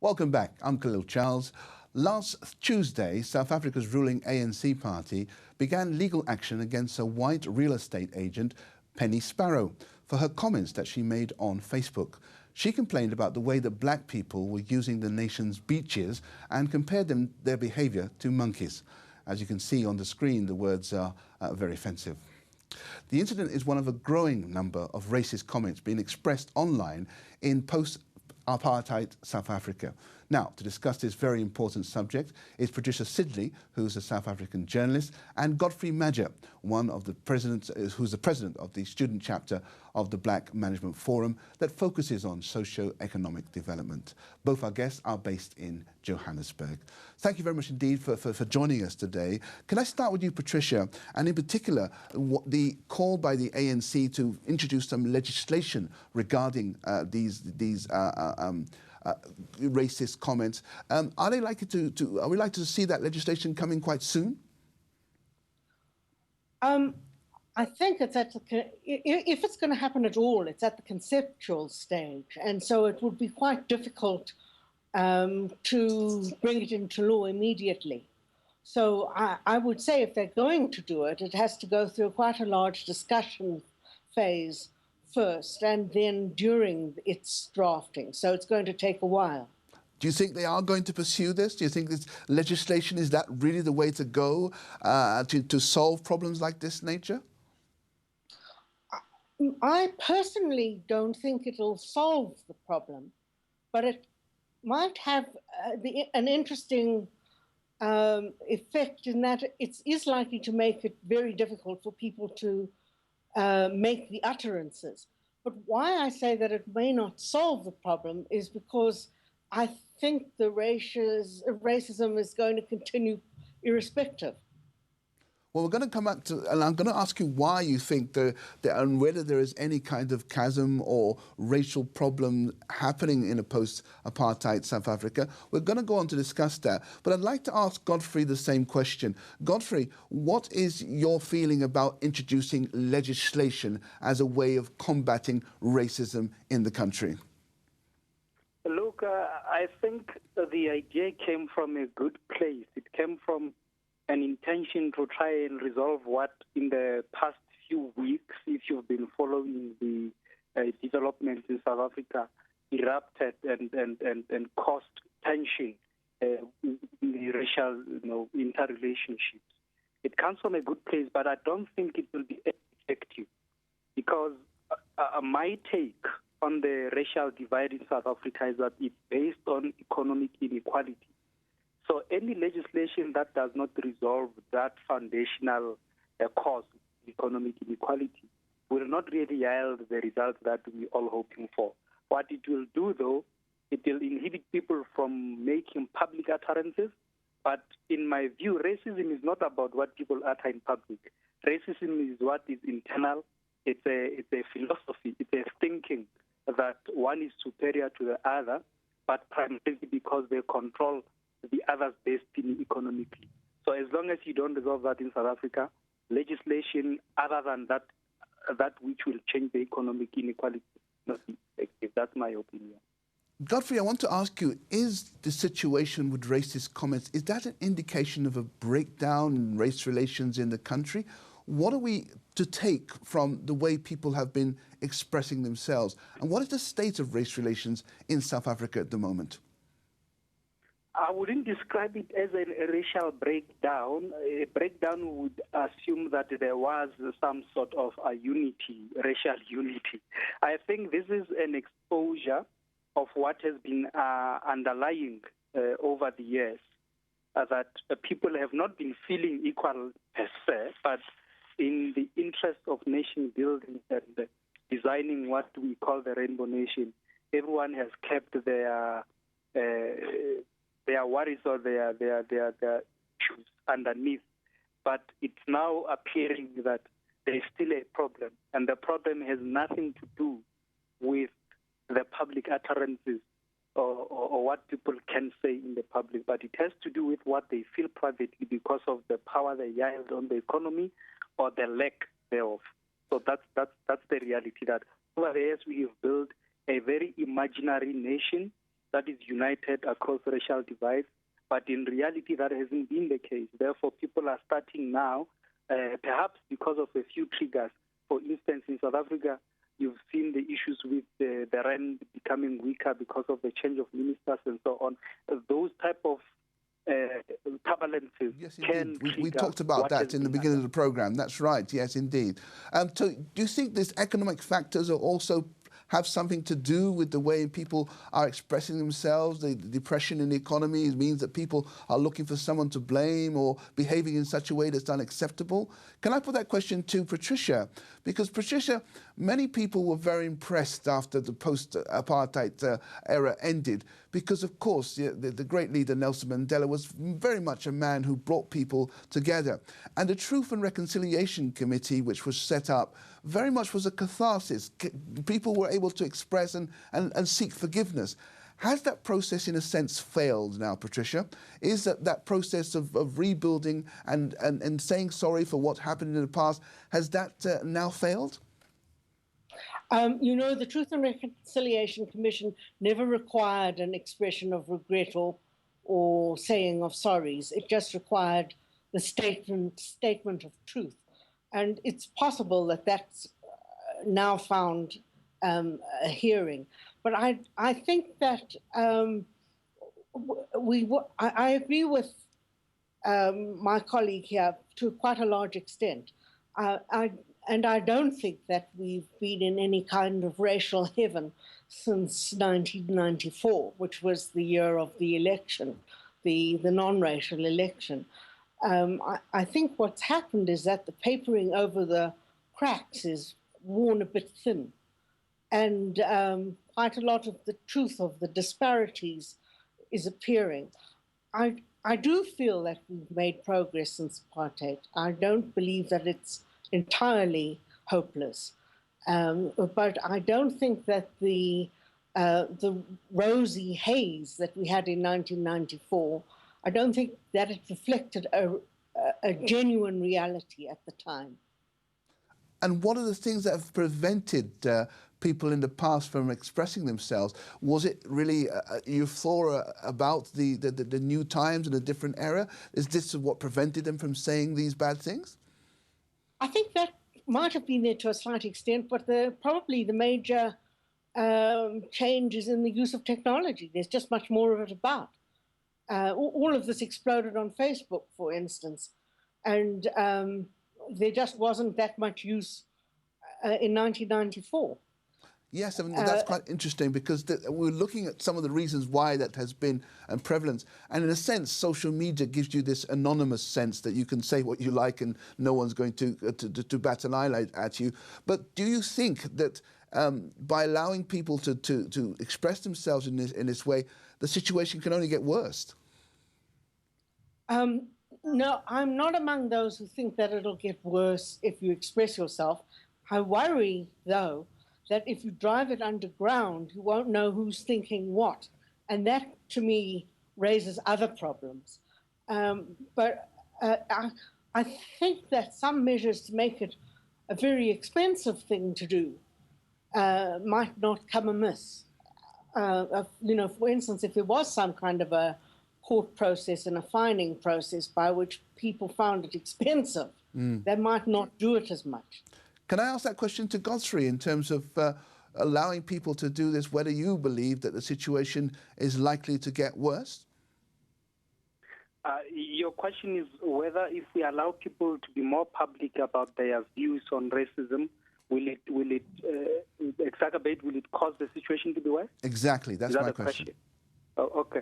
Welcome back. I'm Khalil Charles. Last Tuesday, South Africa's ruling ANC party began legal action against a white real estate agent, Penny Sparrow, for her comments that she made on Facebook. She complained about the way that black people were using the nation's beaches and compared their behavior to monkeys. As you can see on the screen, the words are very offensive. The incident is one of a growing number of racist comments being expressed online in post-apartheid South Africa. Now, to discuss this very important subject is Patricia Sidley, who's a South African journalist, and Godfrey Maja, who's the president of the student chapter of the Black Management Forum that focuses on socio-economic development. Both our guests are based in Johannesburg. Thank you very much indeed for joining us today. Can I start with you, Patricia, and in particular, the call by the ANC to introduce some legislation regarding these racist comments. Are we likely to see that legislation coming quite soon? I think it's if it's going to happen at all, it's at the conceptual stage, and so it would be quite difficult to bring it into law immediately. So I would say if they're going to do it, it has to go through quite a large discussion phase first, and then during its drafting. So it's going to take a while. Do you think they are going to pursue this? Do you think this legislation, is that really the way to go to solve problems like this nature? I personally don't think it'll solve the problem, but it might have an interesting effect in that it is likely to make it very difficult for people to make the utterances. But why I say that it may not solve the problem is because I think the racism is going to continue irrespective. Well, we're going to come back to, and I'm going to ask you why you think and whether there is any kind of chasm or racial problem happening in a post-apartheid South Africa. We're going to go on to discuss that. But I'd like to ask Godfrey the same question. Godfrey, what is your feeling about introducing legislation as a way of combating racism in the country? Look, I think the idea came from a good place. It came from an intention to try and resolve what in the past few weeks, if you've been following the developments in South Africa, erupted and caused tension in the racial interrelationships. It comes from a good place, but I don't think it will be effective because my take on the racial divide in South Africa is that it's based on economic inequality. So any legislation that does not resolve that foundational cause, economic inequality, will not really yield the results that we're all hoping for. What it will do, though, it will inhibit people from making public utterances. But in my view, racism is not about what people utter in public. Racism is what is internal. It's a philosophy. It's a thinking that one is superior to the other, but primarily because they control the other's destiny economically. So as long as you don't resolve that in South Africa, legislation other than that which will change the economic inequality will not be effective. That's my opinion. Godfrey, I want to ask you, is the situation with racist comments, is that an indication of a breakdown in race relations in the country? What are we to take from the way people have been expressing themselves? And what is the state of race relations in South Africa at the moment? I wouldn't describe it as a racial breakdown. A breakdown would assume that there was some sort of a unity, racial unity. I think this is an exposure of what has been underlying over the years, that people have not been feeling equal per se, but in the interest of nation building and designing what we call the Rainbow Nation, everyone has kept their worries or their issues underneath. But it's now appearing that there is still a problem, and the problem has nothing to do with the public utterances or what people can say in the public, but it has to do with what they feel privately because of the power they yield on the economy or the lack thereof. So that's the reality, that over the years we have built a very imaginary nation that is united across racial divides. But in reality, that hasn't been the case. Therefore, people are starting now, perhaps because of a few triggers. For instance, in South Africa, you've seen the issues with the rand becoming weaker because of the change of ministers and so on. Those type of turbulences can trigger. We talked about that in the beginning of the program. That's right. Yes, indeed. So do you think these economic factors are also have something to do with the way people are expressing themselves? The depression in the economy means that people are looking for someone to blame or behaving in such a way that's unacceptable. Can I put that question to Patricia? Because Patricia, many people were very impressed after the post-apartheid era ended because, of course, the great leader Nelson Mandela was very much a man who brought people together. And the Truth and Reconciliation Committee, which was set up, very much was a catharsis. People were able to express and seek forgiveness. Has that process, in a sense, failed now, Patricia? Is that process of rebuilding and saying sorry for what happened in the past, has that now failed? You know, the Truth and Reconciliation Commission never required an expression of regret or saying of sorries. It just required the statement of truth. And it's possible that that's now found a hearing. But I think that I agree with my colleague here to quite a large extent. And I don't think that we've been in any kind of racial heaven since 1994, which was the year of the election, the non-racial election. I think what's happened is that the papering over the cracks is worn a bit thin. And quite a lot of the truth of the disparities is appearing. I do feel that we've made progress since apartheid. I don't believe that it's entirely hopeless. But I don't think that the rosy haze that we had in 1994, I don't think that it reflected a genuine reality at the time. And what are the things that have prevented people in the past from expressing themselves? Was it really euphoria about the new times and a different era? Is this what prevented them from saying these bad things? I think that might have been there to a slight extent, but probably the major change is in the use of technology. There's just much more of it about. All of this exploded on Facebook, for instance, and there just wasn't that much use in 1994. Yes, I mean, that's quite interesting because we're looking at some of the reasons why that has been prevalent. And in a sense, social media gives you this anonymous sense that you can say what you like and no one's going to bat an eyelid at you. But do you think that by allowing people to express themselves in this way, the situation can only get worse? No, I'm not among those who think that it'll get worse if you express yourself. I worry, though, that if you drive it underground, you won't know who's thinking what. And that, to me, raises other problems. But I think that some measures to make it a very expensive thing to do might not come amiss. You know, for instance, if there was some kind of a court process and a fining process by which people found it expensive, they might not do it as much. Can I ask that question to Godfrey in terms of allowing people to do this, whether you believe that the situation is likely to get worse? Your question is whether if we allow people to be more public about their views on racism, will it exacerbate, will it cause the situation to be worse? Exactly, that's my question. Oh, okay.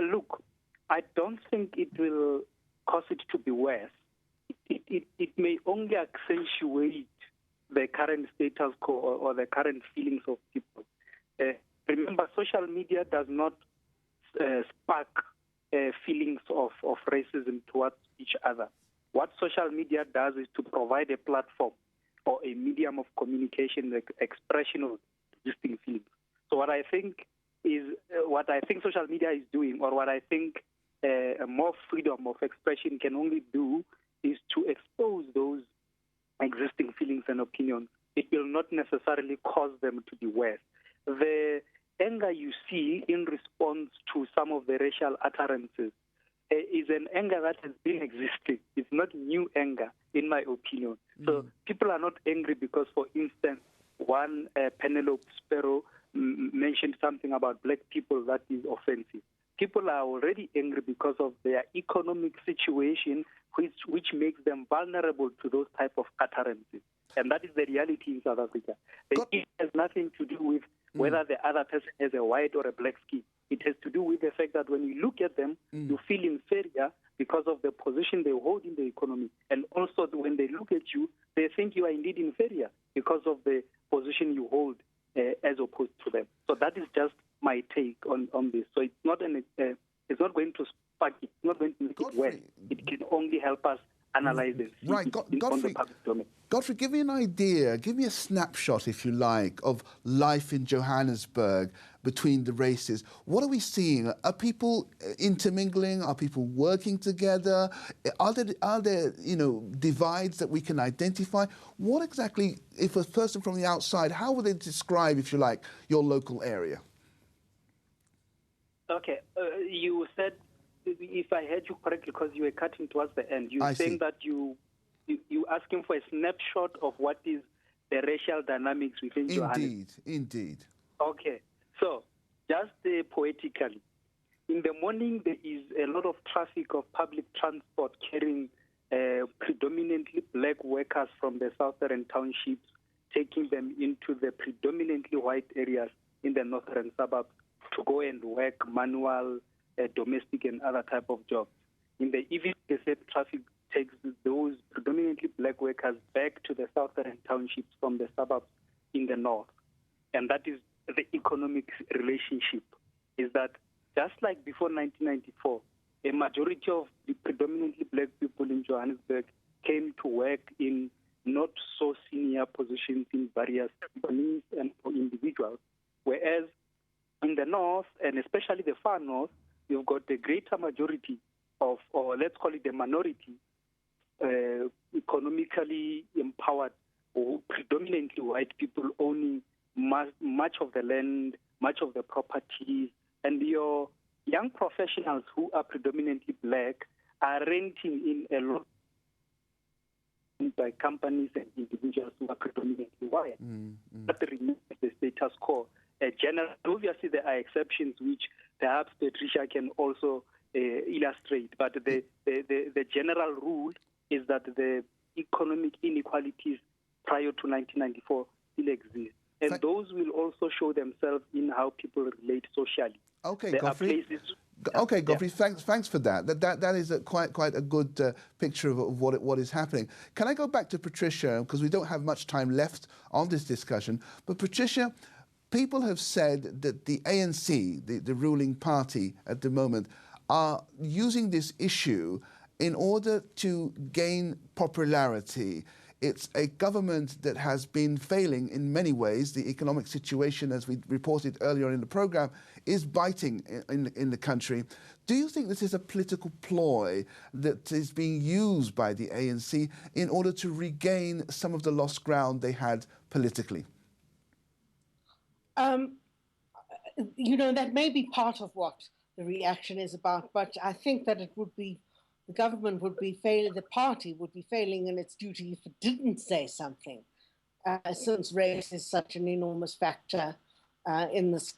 Look, I don't think it will cause it to be worse. It may only accentuate the current status quo or the current feelings of people. Remember, social media does not spark feelings of racism towards each other. What social media does is to provide a platform or a medium of communication, the expression of existing feelings. So what I think social media is doing, or what I think more freedom of expression can only do, is to expose those existing feelings and opinions. It will not necessarily cause them to be worse. The anger you see in response to some of the racial utterances is an anger that has been existing. It's not new anger, in my opinion. So people are not angry because, for instance, one Penelope Sparrow mentioned something about black people that is offensive. People are already angry because of their economic situation, which makes them vulnerable to those type of utterances. And that is the reality in South Africa. It has nothing to do with whether the other person has a white or a black skin. It has to do with the fact that when you look at them, you feel inferior because of the position they hold in the economy. And also when they look at you, they think you are indeed inferior because of the position you hold as opposed to them. So that is just my take on this. So it's not it's not going to spark it. It's not going to make it worse. It can only help us analyze it on the public domain. Godfrey, give me an idea, give me a snapshot, if you like, of life in Johannesburg between the races. What are we seeing? Are people intermingling? Are people working together? Are there divides that we can identify? What exactly, if a person from the outside, how would they describe, if you like, your local area? Okay, you said, if I heard you correctly, because you were cutting towards the end, you were saying that you asking for a snapshot of what is the racial dynamics within Johannesburg. Indeed. Okay, so just poetically, in the morning there is a lot of traffic of public transport carrying predominantly black workers from the southern townships, taking them into the predominantly white areas in the northern suburbs to go and work manual, domestic and other type of jobs. In the evening, the same traffic takes those predominantly black workers back to the southern townships from the suburbs in the north. And that is the economic relationship, is that just like before 1994, a majority of the predominantly black people in Johannesburg came to work in not so senior positions in various companies and for individuals, whereas in the north, and especially the far north, you've got the greater majority of, or let's call it the minority, economically empowered or predominantly white people owning much of the land, much of the properties, and your young professionals who are predominantly black are renting in a lot by companies and individuals who are predominantly white. That remains the status quo. Obviously, there are exceptions which perhaps Patricia can also illustrate, but the general rule is that the economic inequalities prior to 1994 still exist. And those will also show themselves in how people relate socially. Okay, Godfrey. Thanks for that. That is quite a good picture of what is happening. Can I go back to Patricia, because we don't have much time left on this discussion. But Patricia, people have said that the ANC, the ruling party at the moment, are using this issue in order to gain popularity. It's a government that has been failing in many ways. The economic situation, as we reported earlier in the program, is biting in the country. Do you think this is a political ploy that is being used by the ANC in order to regain some of the lost ground they had politically? That may be part of what the reaction is about, but I think that it would be, the government would be failing, the party would be failing in its duty if it didn't say something, since race is such an enormous factor in this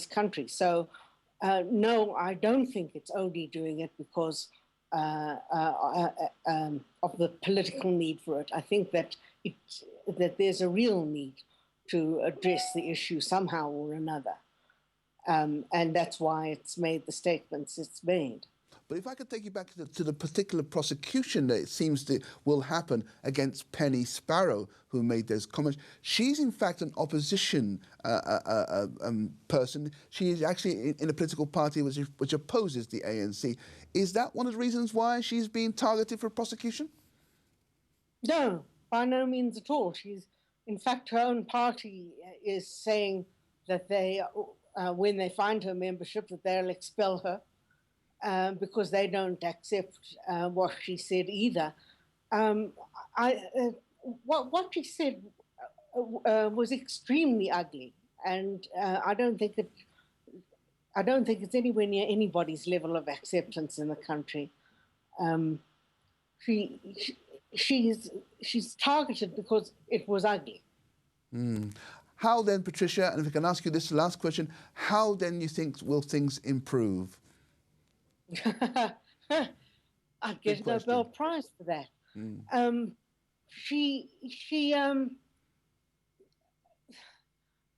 country. So, no, I don't think it's only doing it because of the political need for it. I think that there's a real need to address the issue somehow or another. And that's why it's made the statements it's made. But if I could take you back to the particular prosecution that it seems will happen against Penny Sparrow, who made those comments, she's in fact an opposition person. She is actually in a political party which opposes the ANC. Is that one of the reasons why she's being targeted for prosecution? No, by no means at all. In fact, her own party is saying that they, when they find her membership, that they'll expel her. Because they don't accept what she said either. What she said was extremely ugly. and I don't think it's anywhere near anybody's level of acceptance in the country. She's targeted because it was ugly. How then, Patricia, and if I can ask you this last question, how then you think will things improve? I'd get a Nobel Prize for that.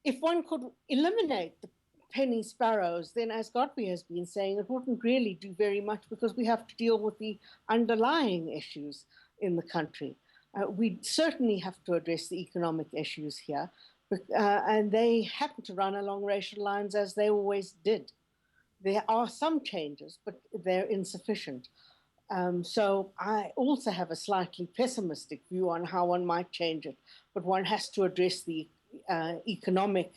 If one could eliminate the penny sparrows, then as Godfrey has been saying, it wouldn't really do very much because we have to deal with the underlying issues in the country. We certainly have to address the economic issues here, and they happen to run along racial lines as they always did. There are some changes, but they're insufficient. So I also have a slightly pessimistic view on how one might change it, but one has to address the economic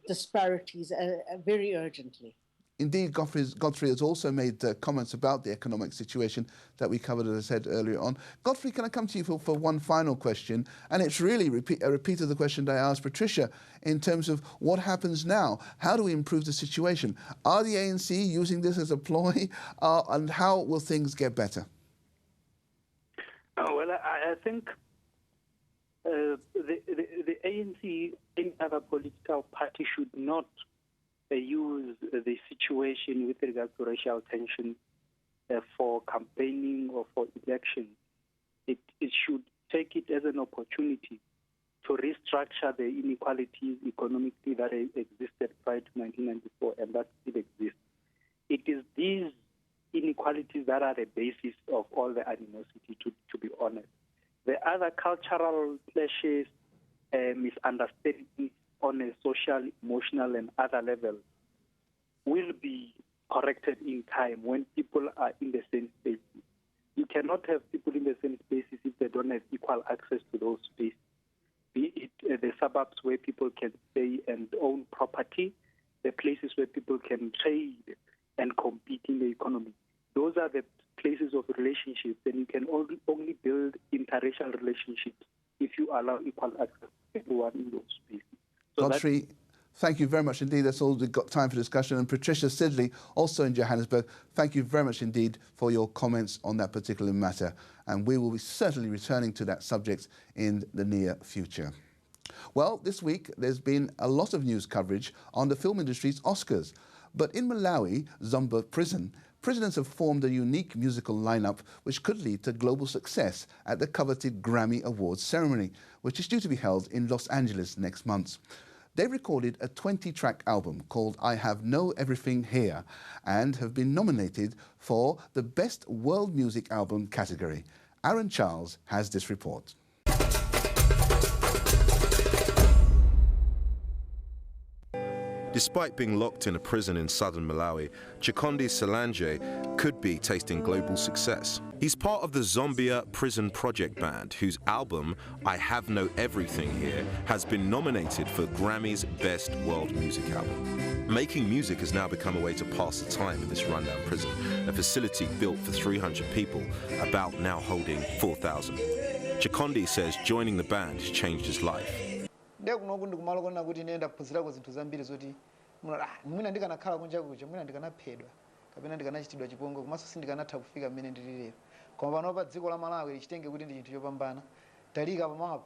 disparities very urgently. Indeed, Godfrey has also made comments about the economic situation that we covered, as I said earlier on. Godfrey, can I come to you for one final question? And it's really a repeat of the question that I asked Patricia in terms of what happens now. How do we improve the situation? Are the ANC using this as a ploy? And how will things get better? Well, I think the ANC, any other political party, should not use the situation with regard to racial tension for campaigning or for election. It should take it as an opportunity to restructure the inequalities economically that existed prior to 1994 and that still exist. It is these inequalities that are the basis of all the animosity, to be honest. The other cultural clashes, misunderstandings on a social, emotional, and other levels will be corrected in time when people are in the same spaces. You cannot have people in the same spaces if they don't have equal access to those spaces, be it the suburbs where people can stay and own property, the places where people can trade and compete in the economy. Those are the places of relationships, and you can only build interracial relationships if you allow equal access to everyone in those spaces. So Godfrey, thank you very much indeed. That's all we've got time for discussion. And Patricia Sidley, also in Johannesburg, thank you very much indeed for your comments on that particular matter. And we will be certainly returning to that subject in the near future. Well, this week there's been a lot of news coverage on the film industry's Oscars. But in Malawi, Zomba prison, prisoners have formed a unique musical lineup which could lead to global success at the coveted Grammy Awards ceremony, which is due to be held in Los Angeles next month. They recorded a 20-track album called I Have No Everything Here and have been nominated for the Best World Music Album category. Aaron Charles has this report. Despite being locked in a prison in southern Malawi, Chikondi Solange could be tasting global success. He's part of the Zambia Prison Project Band, whose album, I Have No Everything Here, has been nominated for Grammy's Best World Music Album. Making music has now become a way to pass the time in this rundown prison, a facility built for 300 people, about now holding 4,000. Chikondi says joining the band has changed his life. Mwina ndikanakhala kunja kuja mwina ndikanaphedwa kapena ndikanachitidwa chipongwe komanso sindikanatha kufika mmene ndili lero koma pano pa dziko la Malawi lichitenge kuti ndi chinthu chopambana talika pamapo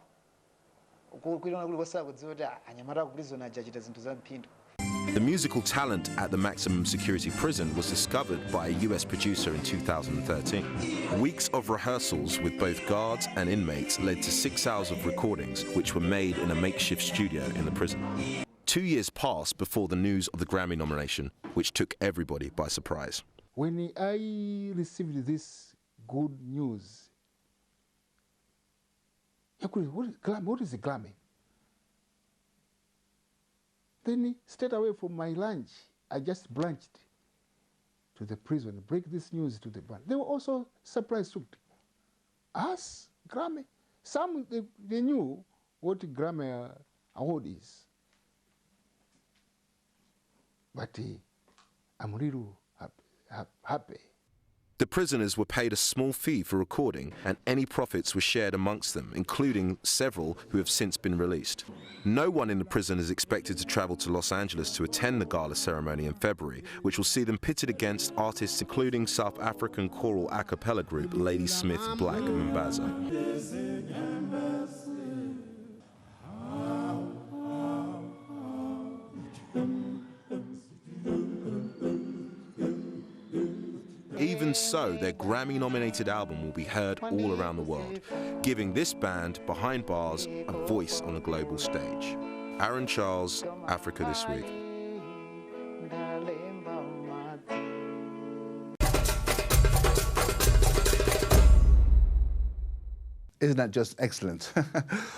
kuliona kuli kosakudziwa kuti anyamata ku prison aja achita zinthu za mphindu. The musical talent at the maximum security prison was discovered by a US producer in 2013. Weeks of rehearsals with both guards and inmates led to 6 hours of recordings, which were made in a makeshift studio in the prison. 2 years passed before the news of the Grammy nomination, which took everybody by surprise. When I received this good news, what is a Grammy? Then straight away from my lunch, I just branched to the prison, break this news to the band. They were also surprised too. Us, Grammy. Some, they knew what Grammy award is. But I'm really happy. The prisoners were paid a small fee for recording, and any profits were shared amongst them, including several who have since been released. No one in the prison is expected to travel to Los Angeles to attend the gala ceremony in February, which will see them pitted against artists including South African choral a cappella group Ladysmith Black Mambazo. Even so, their Grammy-nominated album will be heard all around the world, giving this band behind bars a voice on the global stage. Aaron Charles, Africa This Week. Isn't that just excellent?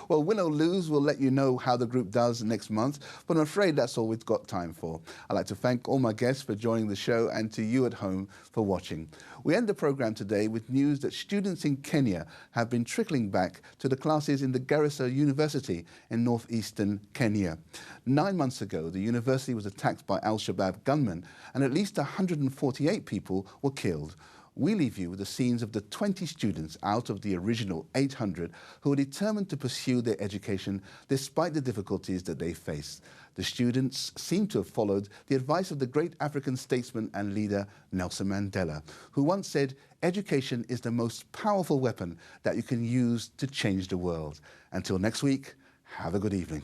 Well, win or lose, we'll let you know how the group does next month, but I'm afraid that's all we've got time for. I'd like to thank all my guests for joining the show and to you at home for watching. We end the program today with news that students in Kenya have been trickling back to the classes in the Garissa University in northeastern Kenya. 9 months ago, the university was attacked by Al-Shabaab gunmen and at least 148 people were killed. We leave you with the scenes of the 20 students out of the original 800 who are determined to pursue their education despite the difficulties that they face. The students seem to have followed the advice of the great African statesman and leader Nelson Mandela, who once said, "Education is the most powerful weapon that you can use to change the world." Until next week, have a good evening.